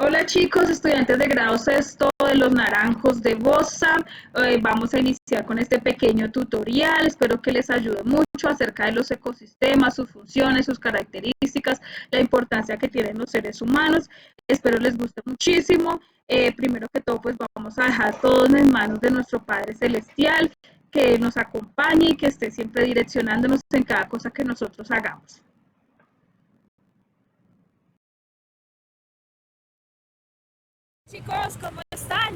Hola chicos, estudiantes de grado sexto de los Naranjos de Bosa. Vamos a iniciar con este pequeño tutorial. Espero que les ayude mucho acerca de los ecosistemas, sus funciones, sus características, la importancia que tienen los seres humanos. Espero les guste muchísimo. Primero que todo, pues vamos a dejar todo en manos de nuestro Padre Celestial, que nos acompañe y que esté siempre direccionándonos en cada cosa que nosotros hagamos. Chicos, ¿cómo están?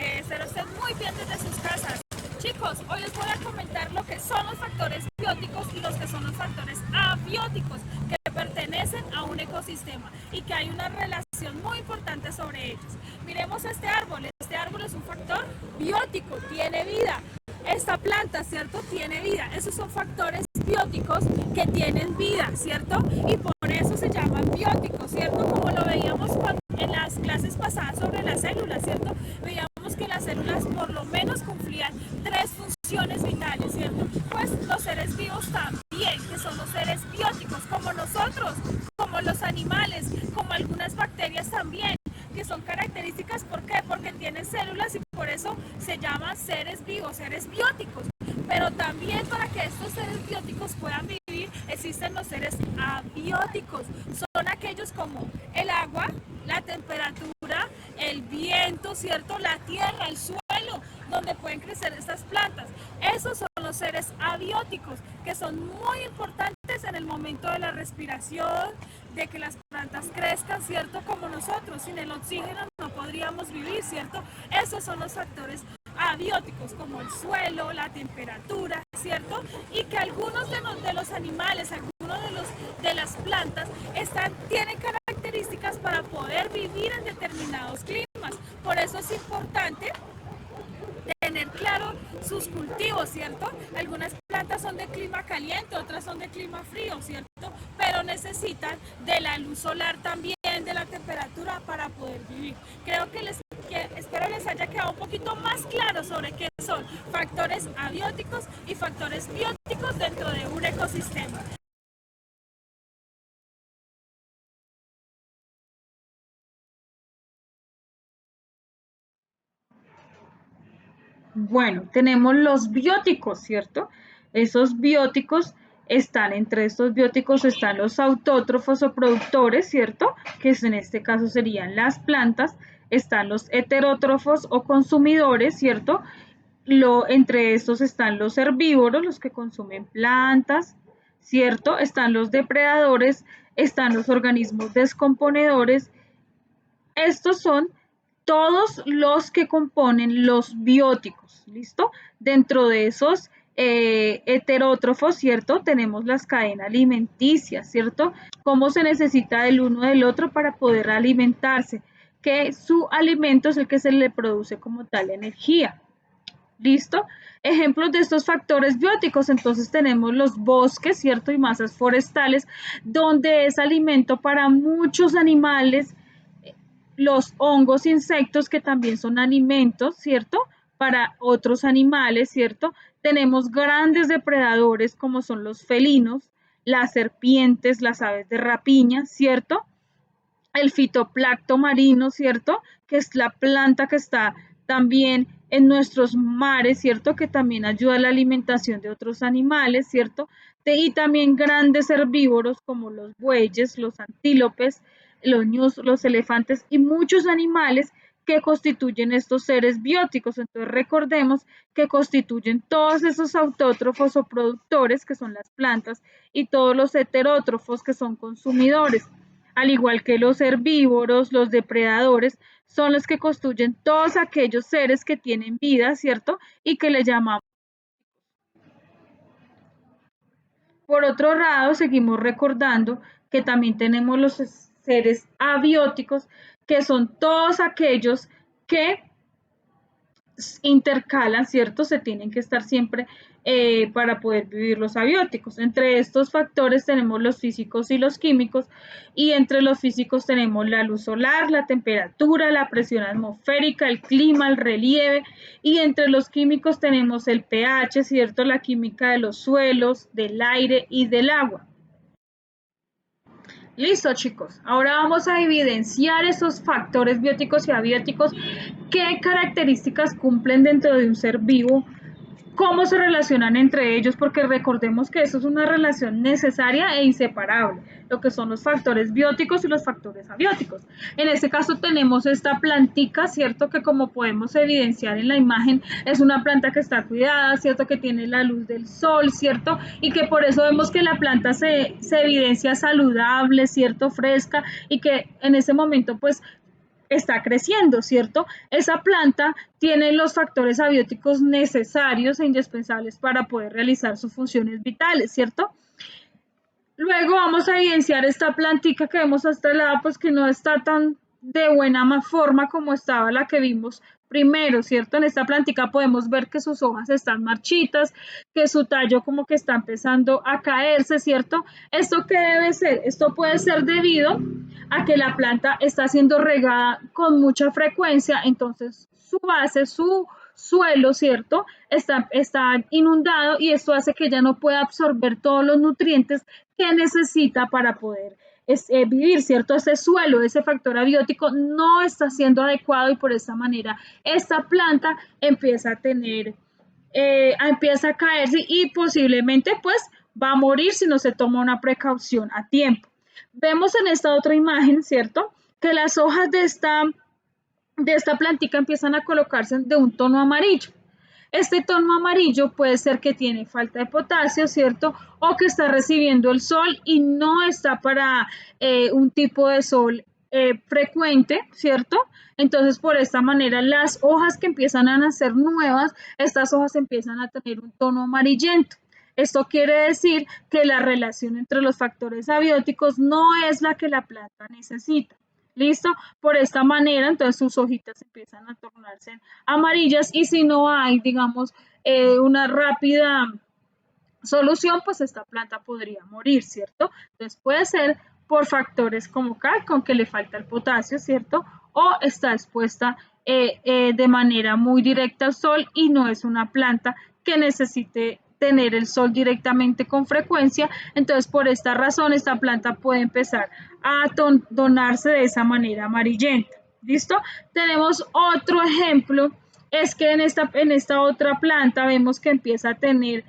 Espero estén muy bien desde sus casas. Chicos, hoy les voy a comentar lo que son los factores bióticos y los que son los factores abióticos que pertenecen a un ecosistema y que hay una relación muy importante sobre ellos. Miremos este árbol es un factor biótico, tiene vida. Esta planta, ¿cierto? Tiene vida. Esos son factores bióticos que tienen vida, ¿cierto? Y por eso se llaman bióticos, ¿cierto? Como lo veíamos en las clases pasadas sobre las células, ¿cierto? Veíamos que las células por lo menos cumplían tres funciones vitales, ¿cierto? Pues los seres vivos también, que son los seres bióticos, como nosotros, como los animales, como algunas bacterias también, que son características, ¿por qué? Porque tienen células y por eso se llaman seres vivos, seres bióticos. Pero también para que estos seres bióticos puedan vivir, existen los seres abióticos. Son aquellos como el agua, la temperatura, el viento, ¿cierto? La tierra, el suelo, donde pueden crecer estas plantas. Esos son los seres abióticos, que son muy importantes en el momento de la respiración, de que las plantas crezcan, ¿cierto? Como nosotros, sin el oxígeno no podríamos vivir, ¿cierto? Esos son los factores abióticos, como el suelo, la temperatura, ¿cierto? Y que algunos de los animales, algunos de las plantas tienen características para poder vivir en determinados climas. Por eso es importante tener claro sus cultivos, ¿cierto? Algunas plantas son de clima caliente, otras son de clima frío, ¿cierto? Pero necesitan de la luz solar también, de la temperatura para poder vivir. Creo que espero les haya quedado un poquito más claro sobre qué son factores abióticos y factores bióticos dentro de un ecosistema. Bueno, tenemos los bióticos, ¿cierto? Esos bióticos entre estos bióticos están los autótrofos o productores, ¿cierto? Que en este caso serían las plantas. Están los heterótrofos o consumidores, ¿cierto? Entre estos están los herbívoros, los que consumen plantas, ¿cierto? Están los depredadores, están los organismos descomponedores. Estos son todos los que componen los bióticos, ¿listo? Dentro de esos heterótrofos, ¿cierto? Tenemos las cadenas alimenticias, ¿cierto? Cómo se necesita el uno del otro para poder alimentarse, que su alimento es el que se le produce como tal energía. ¿Listo? Ejemplos de estos factores bióticos, entonces tenemos los bosques, ¿cierto? Y masas forestales, donde es alimento para muchos animales, los hongos, insectos, que también son alimentos, ¿cierto? Para otros animales, ¿cierto? Tenemos grandes depredadores como son los felinos, las serpientes, las aves de rapiña, ¿cierto? El fitoplancton marino, ¿cierto? Que es la planta que está también en nuestros mares, ¿cierto? Que también ayuda a la alimentación de otros animales, ¿cierto? Y también grandes herbívoros como los bueyes, los antílopes, los ñus, los elefantes y muchos animales que constituyen estos seres bióticos. Entonces recordemos que constituyen todos esos autótrofos o productores, que son las plantas, y todos los heterótrofos, que son consumidores. Al igual que los herbívoros, los depredadores, son los que constituyen todos aquellos seres que tienen vida, ¿cierto? Y que le llamamos. Por otro lado, seguimos recordando que también tenemos los seres abióticos, que son todos aquellos que intercalan, ¿cierto? Se tienen que estar siempre para poder vivir los abióticos. Entre estos factores tenemos los físicos y los químicos, y entre los físicos tenemos la luz solar, la temperatura, la presión atmosférica, el clima, el relieve, y entre los químicos tenemos el pH, ¿cierto? La química de los suelos, del aire y del agua. Listo, chicos. Ahora vamos a evidenciar esos factores bióticos y abióticos, qué características cumplen dentro de un ser vivo, cómo se relacionan entre ellos, porque recordemos que eso es una relación necesaria e inseparable, lo que son los factores bióticos y los factores abióticos. En este caso tenemos esta plantica, ¿cierto? Que como podemos evidenciar en la imagen, es una planta que está cuidada, ¿cierto? Que tiene la luz del sol, ¿cierto? Y que por eso vemos que la planta se evidencia saludable, ¿cierto? Fresca, y que en ese momento pues está creciendo, ¿cierto? Esa planta tiene los factores abióticos necesarios e indispensables para poder realizar sus funciones vitales, ¿cierto? Luego vamos a evidenciar esta plantica que vemos a este lado, pues que no está tan de buena forma como estaba la que vimos primero, ¿cierto? En esta plantica podemos ver que sus hojas están marchitas, que su tallo como que está empezando a caerse, ¿cierto? ¿Esto qué debe ser? Esto puede ser debido a que la planta está siendo regada con mucha frecuencia, entonces su base, su suelo, ¿cierto? Está inundado y esto hace que ella no pueda absorber todos los nutrientes que necesita para poder vivir, ¿cierto? Ese suelo, ese factor abiótico no está siendo adecuado y por esta manera esta planta empieza a tener, empieza a caerse y posiblemente pues va a morir si no se toma una precaución a tiempo. Vemos en esta otra imagen, ¿cierto? Que las hojas de esta plantica empiezan a colocarse de un tono amarillo. Este tono amarillo puede ser que tiene falta de potasio, ¿cierto? O que está recibiendo el sol y no está para un tipo de sol frecuente, ¿cierto? Entonces, por esta manera, las hojas que empiezan a nacer nuevas, estas hojas empiezan a tener un tono amarillento. Esto quiere decir que la relación entre los factores abióticos no es la que la planta necesita. ¿Listo? Por esta manera, entonces sus hojitas empiezan a tornarse amarillas y si no hay, digamos, una rápida solución, pues esta planta podría morir, ¿cierto? Entonces puede ser por factores como con que le falta el potasio, ¿cierto? O está expuesta de manera muy directa al sol y no es una planta que necesite tener el sol directamente con frecuencia, entonces por esta razón esta planta puede empezar a donarse de esa manera amarillenta. ¿Listo? Tenemos otro ejemplo, es que en esta otra planta vemos que empieza a tener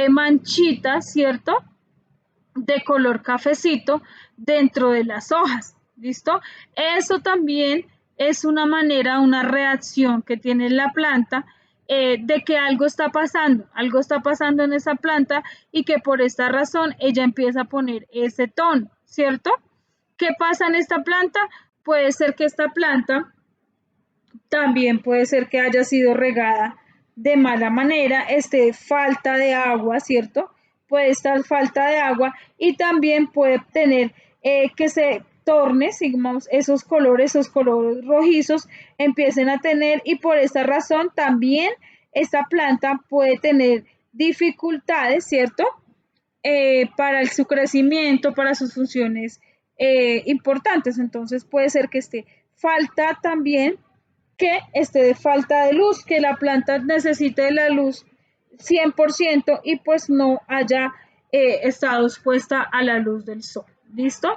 manchitas, ¿cierto? De color cafecito dentro de las hojas, ¿listo? Eso también es una manera, una reacción que tiene la planta de que algo está pasando en esa planta y que por esta razón ella empieza a poner ese tono, ¿cierto? ¿Qué pasa en esta planta? Puede ser que esta planta también puede ser que haya sido regada de mala manera, falta de agua, ¿cierto? Puede estar falta de agua y también puede tener que se torne, digamos, esos colores rojizos empiecen a tener y por esta razón también esta planta puede tener dificultades, ¿cierto? Para su crecimiento, para sus funciones importantes. Entonces puede ser que esté falta también que esté de falta de luz, que la planta necesite de la luz 100% y pues no haya estado expuesta a la luz del sol. ¿Listo?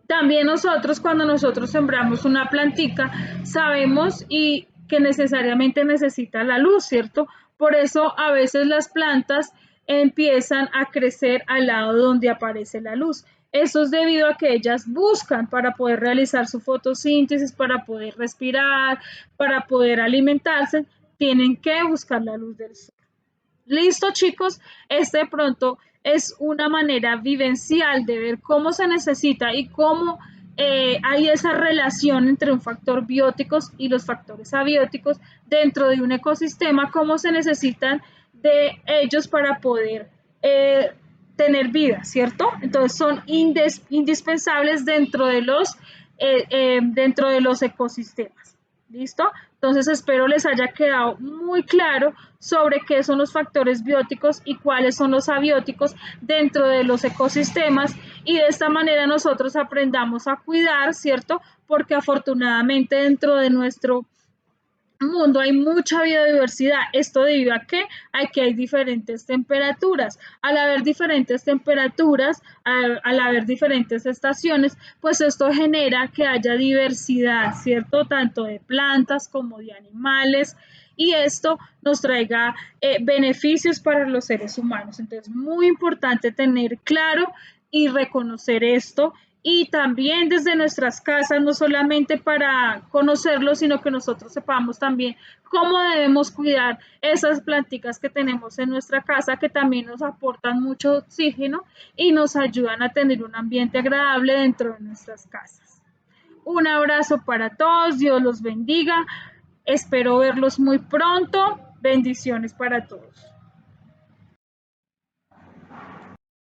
También nosotros cuando nosotros sembramos una plantica sabemos y que necesariamente necesita la luz, ¿cierto? Por eso a veces las plantas empiezan a crecer al lado donde aparece la luz. Eso es debido a que ellas buscan para poder realizar su fotosíntesis, para poder respirar, para poder alimentarse, tienen que buscar la luz del sol. Listo, chicos, de pronto es una manera vivencial de ver cómo se necesita y cómo hay esa relación entre un factor bióticos y los factores abióticos dentro de un ecosistema, cómo se necesitan de ellos para poder tener vida, ¿cierto? Entonces son indispensables dentro de los ecosistemas. ¿Listo? Entonces espero les haya quedado muy claro sobre qué son los factores bióticos y cuáles son los abióticos dentro de los ecosistemas y de esta manera nosotros aprendamos a cuidar, ¿cierto? Porque afortunadamente dentro de nuestro mundo hay mucha biodiversidad. Esto debido a que aquí hay diferentes temperaturas. Al haber diferentes temperaturas, al haber diferentes estaciones, pues esto genera que haya diversidad, ¿cierto? Tanto de plantas como de animales. Y esto nos traiga beneficios para los seres humanos. Entonces, muy importante tener claro y reconocer esto y también desde nuestras casas, no solamente para conocerlo, sino que nosotros sepamos también cómo debemos cuidar esas plantitas que tenemos en nuestra casa, que también nos aportan mucho oxígeno y nos ayudan a tener un ambiente agradable dentro de nuestras casas. Un abrazo para todos, Dios los bendiga, espero verlos muy pronto, bendiciones para todos.